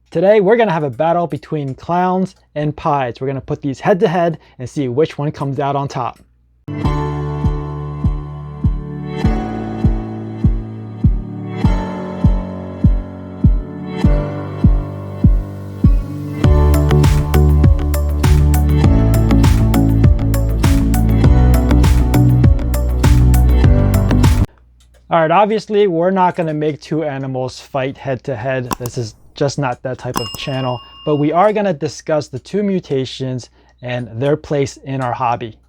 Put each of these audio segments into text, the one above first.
Today we're going to have a battle between clowns and pieds. We're going to put these head to head and see which one comes out on top. All right, obviously we're not going to make two animals fight head to head. This is just not that type of channel, but we are going to discuss the two mutations and their place in our hobby.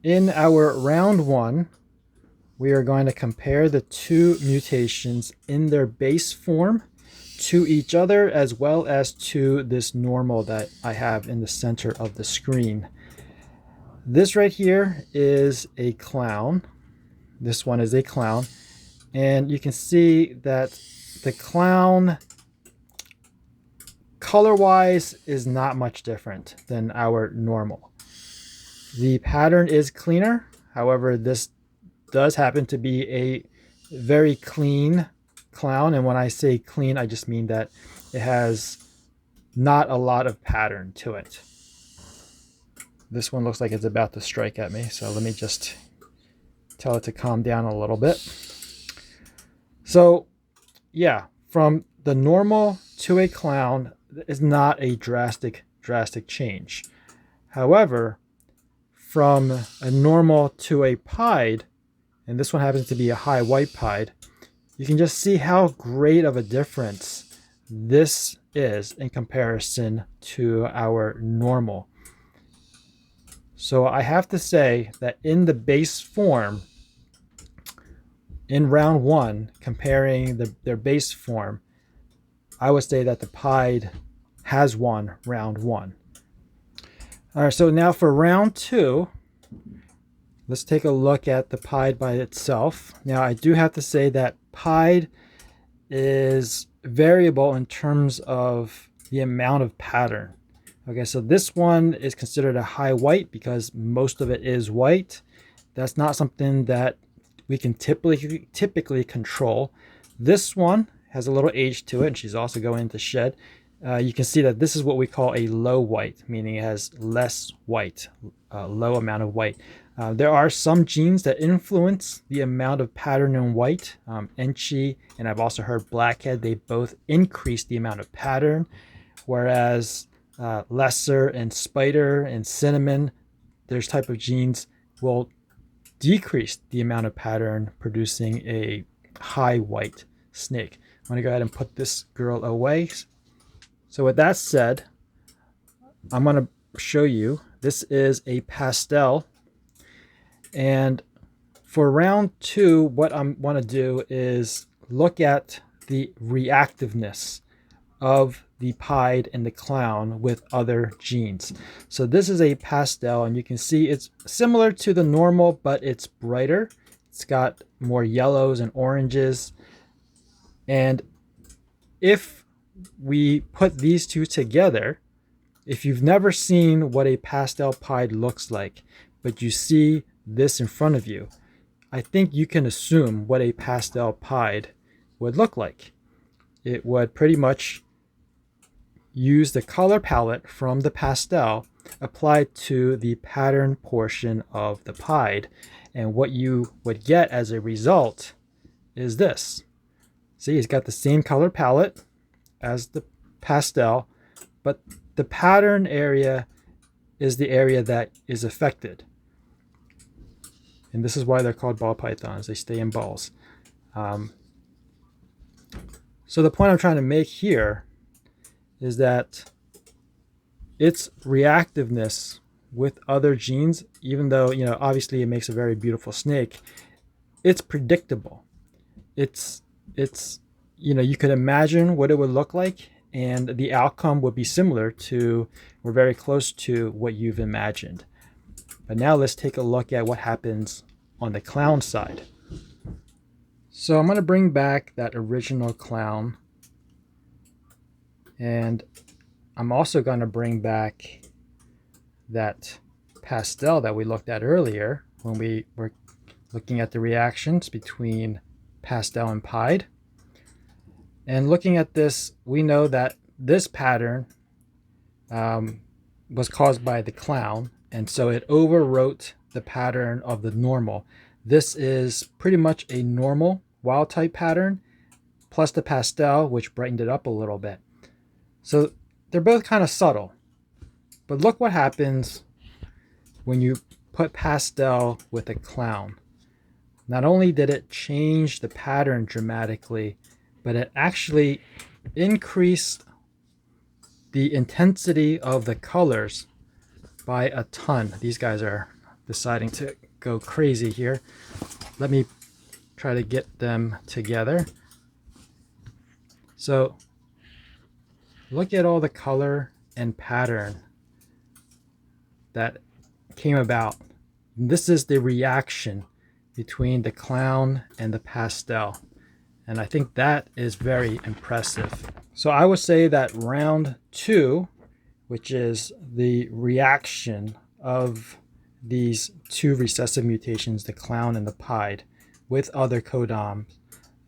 In our round one, we are going to compare the two mutations in their base form to each other, as well as to this normal that I have in the center of the screen. This right here is a clown. This one is a clown, and you can see that the clown color-wise is not much different than our normal. The pattern is cleaner. However, this does happen to be a very clean clown, and when I say clean, I just mean that it has not a lot of pattern to it. This one looks like it's about to strike at me, so let me just tell it to calm down a little bit. So yeah, from the normal to a clown is not a drastic change. However, from a normal to a pied, and this one happens to be a high white pied, you can just see how great of a difference this is in comparison to our normal. So I have to say that in the base form, in round one, comparing their base form, I would say that the pied has won round one. All right, so now for round two, let's take a look at the pied by itself. Now I do have to say that pied is variable in terms of the amount of pattern. Okay, so this one is considered a high white because most of it is white. That's not something that we can typically control. This one has a little age to it, and she's also going to shed. You can see that this is what we call a low white, meaning it has less white, low amount of white. There are some genes that influence the amount of pattern in white. Enchi, and I've also heard blackhead, they both increase the amount of pattern, whereas lesser and spider and cinnamon, there's type of genes will decrease the amount of pattern, producing a high white snake. I'm going to go ahead and put this girl away. So with that said, I'm going to show you, this is a pastel. And for round two, what I want to do is look at the reactiveness of the pied and the clown with other genes. So this is a pastel, and you can see it's similar to the normal, but it's brighter. It's got more yellows and oranges. And if we put these two together, if you've never seen what a pastel pied looks like, but you see this in front of you, I think you can assume what a pastel pied would look like. It would pretty much use the color palette from the pastel applied to the pattern portion of the pied, and what you would get as a result is this. See, it's got the same color palette as the pastel, but the pattern area is the area that is affected. And this is why they're called ball pythons. They stay in balls. So the point I'm trying to make here is that its reactiveness with other genes, even though, you know, obviously it makes a very beautiful snake, it's predictable. It's you know, you could imagine what it would look like, and the outcome would be similar to, or very close to, what you've imagined. But now let's take a look at what happens on the clown side. So I'm going to bring back that original clown, and I'm also going to bring back that pastel that we looked at earlier when we were looking at the reactions between pastel and pied. And looking at this, we know that this pattern was caused by the clown, and so it overwrote the pattern of the normal. This is pretty much a normal wild type pattern plus the pastel, which brightened it up a little bit. So they're both kind of subtle, but look what happens when you put pastel with a clown. Not only did it change the pattern dramatically, but it actually increased the intensity of the colors by a ton. These guys are deciding to go crazy here. Let me try to get them together. So look at all the color and pattern that came about. This is the reaction between the clown and the pastel. And I think that is very impressive. So I would say that round 2, which is the reaction of these 2 recessive mutations, the clown and the pied, with other codoms,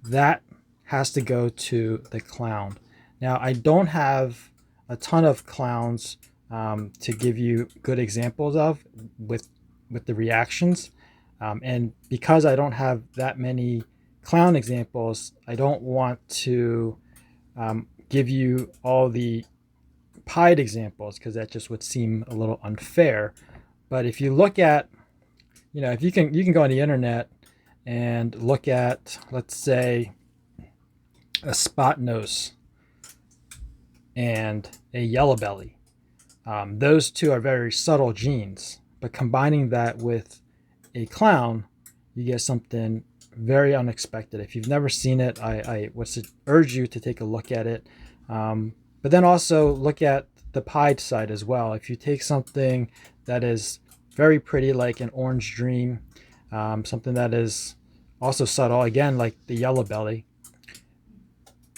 that has to go to the clown. Now, I don't have a ton of clowns to give you good examples of with the reactions. And because I don't have that many clown examples, I don't want to give you all the pied examples because that just would seem a little unfair. But if you look at, if you can go on the internet and look at, let's say, a spot nose and a yellow belly. Those two are very subtle genes, but combining that with a clown, you get something very unexpected. If you've never seen it, I would urge you to take a look at it. But then also look at the pied side as well. If you take something that is very pretty, like an orange dream, something that is also subtle, again, like the yellow belly,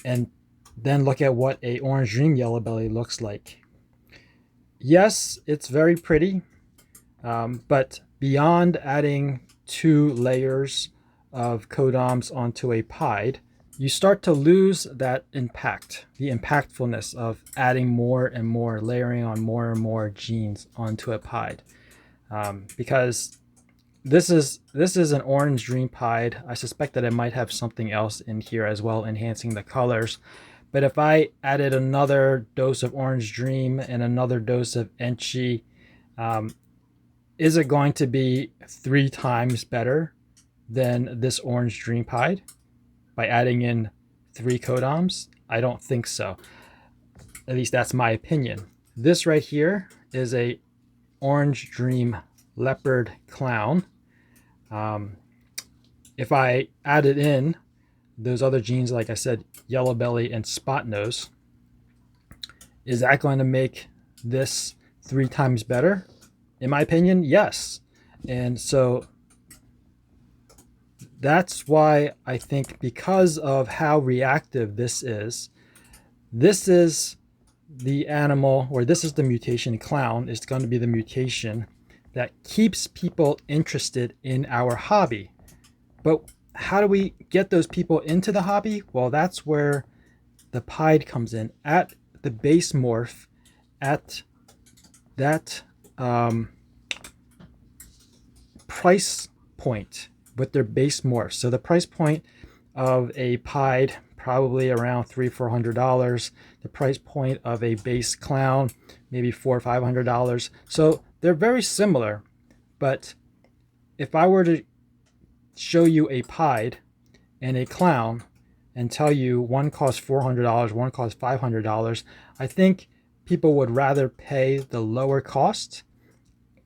and then look at what a orange dream yellow belly looks like. Yes, it's very pretty, but beyond adding 2 layers of codoms onto a pied, you start to lose that impact, the impactfulness of adding more and more, layering on more and more genes onto a pied. Because this is an orange dream pied. I suspect that it might have something else in here as well, enhancing the colors. But if I added another dose of orange dream and another dose of enchi, is it going to be 3 times better than this orange dream pied by adding in 3 codoms? I don't think so. At least that's my opinion. This right here is a orange dream leopard clown. If I added in those other genes, like I said, yellow belly and spot nose, is that going to make this 3 times better? In my opinion, yes. And so that's why I think, because of how reactive this is the animal, or this is the mutation clown, is going to be the mutation that keeps people interested in our hobby. But how do we get those people into the hobby? Well, that's where the pied comes in, at the base morph, at that price point with their base morph. So the price point of a pied, probably around $300-400. The price point of a base clown, maybe $400 or $500. So they're very similar. But if I were to show you a pied and a clown and tell you one costs $400, one costs $500, I think people would rather pay the lower cost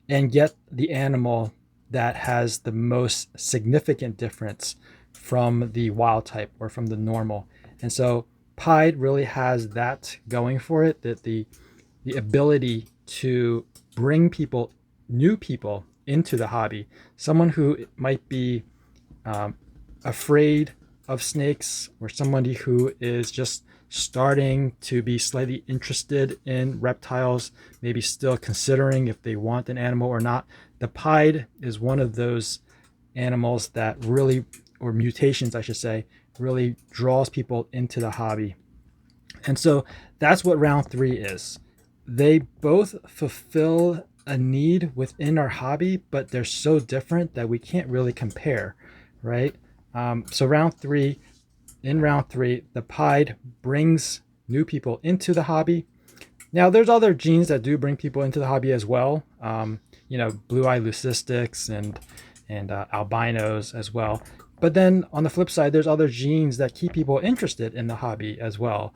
and get the animal that has the most significant difference from the wild type or from the normal. And so pied really has that going for it, that the ability to bring people, new people, into the hobby. Someone who might be afraid of snakes, or somebody who is just starting to be slightly interested in reptiles, maybe still considering if they want an animal or not. The pied is one of those animals that really, or mutations I should say, really draws people into the hobby. And so that's what round 3 is. They both fulfill a need within our hobby, but they're so different that we can't really compare, right? So in round 3, the pied brings new people into the hobby. Now, there's other genes that do bring people into the hobby as well. Blue-eye leucistics and albinos as well. But then on the flip side, there's other genes that keep people interested in the hobby as well,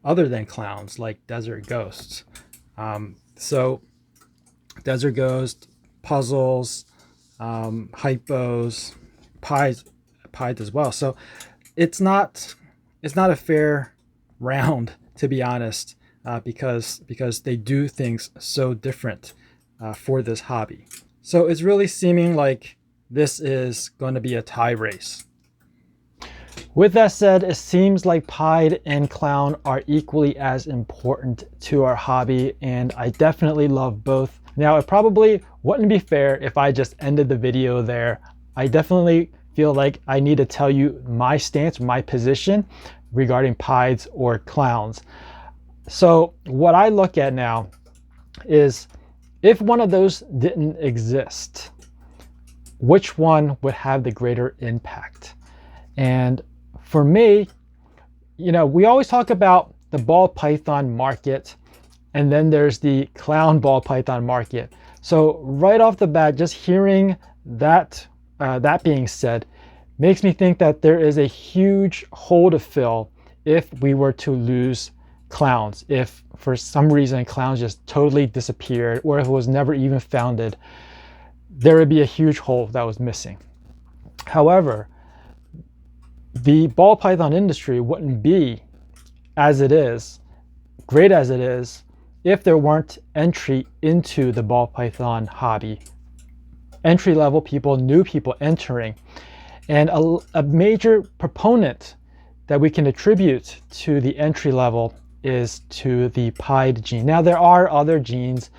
other than clowns, like desert ghosts. So desert ghost, puzzles, hypos, pies as well. So it's not a fair round, to be honest, because they do things so different for this hobby. So it's really seeming like this is going to be a tie race. With that said, it seems like pied and clown are equally as important to our hobby, and I definitely love both. Now, it probably wouldn't be fair if I just ended the video there. I definitely feel like I need to tell you my stance, my position regarding pieds or clowns. So what I look at now is, if one of those didn't exist, which one would have the greater impact? And for me, we always talk about the ball python market, and then there's the clown ball python market. So right off the bat, just hearing that being said, makes me think that there is a huge hole to fill if we were to lose clowns. If for some reason clowns just totally disappeared, or if it was never even founded, there would be a huge hole that was missing. However, the ball python industry wouldn't be as it is, great as it is, if there weren't entry into the ball python hobby. Entry-level people, new people entering. And a major proponent that we can attribute to the entry level is to the pied gene. Now, there are other genes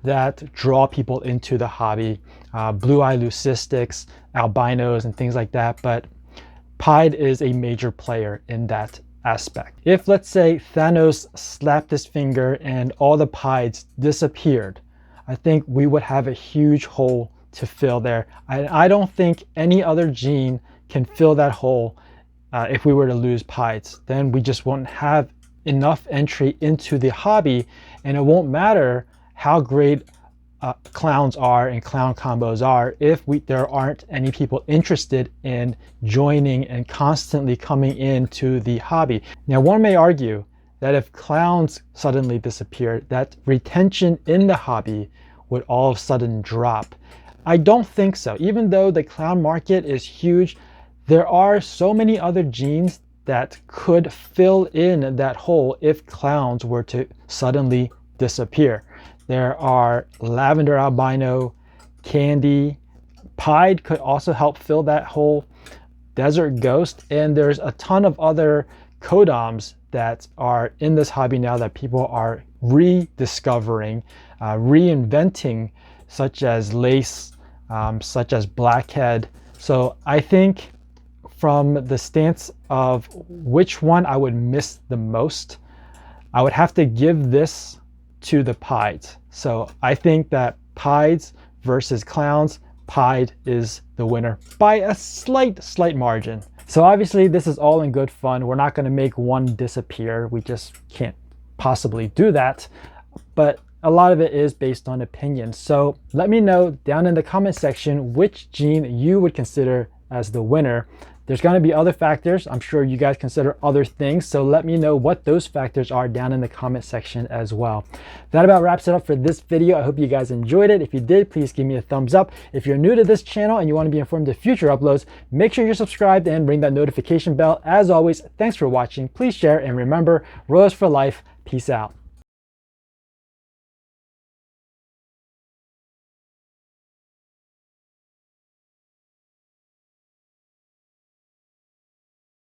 that draw people into the hobby, blue-eye leucistics, albinos, and things like that, but pied is a major player in that aspect. If, let's say, Thanos slapped his finger and all the pieds disappeared, I think we would have a huge hole to fill there. I don't think any other gene can fill that hole if we were to lose pieds. Then we just won't have enough entry into the hobby, and it won't matter how great clowns are and clown combos are if there aren't any people interested in joining and constantly coming into the hobby. Now, one may argue that if clowns suddenly disappeared, that retention in the hobby would all of a sudden drop. I don't think so. Even though the clown market is huge, there are so many other genes that could fill in that hole if clowns were to suddenly disappear. There are lavender albino, candy, pied could also help fill that hole, desert ghost, and there's a ton of other codoms that are in this hobby now that people are rediscovering, reinventing, such as lace, such as blackhead. So I think from the stance of which one I would miss the most, I would have to give this to the pieds. So I think that pieds versus clowns, pied is the winner by a slight margin. So obviously this is all in good fun. We're not going to make one disappear. We just can't possibly do that. But a lot of it is based on opinion. So let me know down in the comment section which gene you would consider as the winner. There's going to be other factors. I'm sure you guys consider other things. So let me know what those factors are down in the comment section as well. That about wraps it up for this video. I hope you guys enjoyed it. If you did, please give me a thumbs up. If you're new to this channel and you want to be informed of future uploads, make sure you're subscribed and ring that notification bell. As always, thanks for watching. Please share and remember, Royals for life. Peace out.